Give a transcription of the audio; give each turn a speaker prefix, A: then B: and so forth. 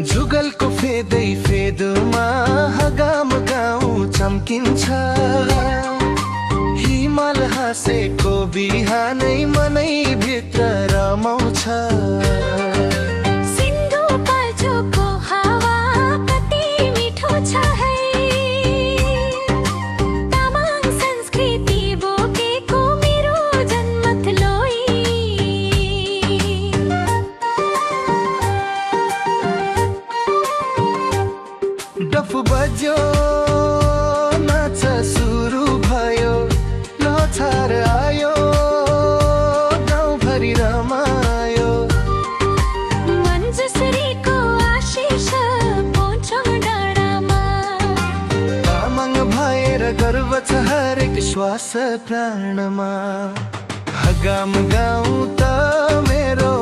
A: जुगलको फेदै फेदमा हगाम गाउँ चम्किन्छ। हिमाल हाँसेको बिहानै मनै भित्र रमाउँछ।
B: सिन्धुपाल्चोकको हावा कति मिठो छ है। तामाङ संस्कृति बोकेको मेरो जन्मथलोई।
A: डफ बज्यो नाच सुरु भयो, लोछार आयो गाउँभरि रमायो।
B: मञ्जसरीको आशिष पाउँछौ डाँडामा।
A: तामाङ भएर गर्व छ हरेक श्वास प्राणमा। हगाम गाउँ त मेरो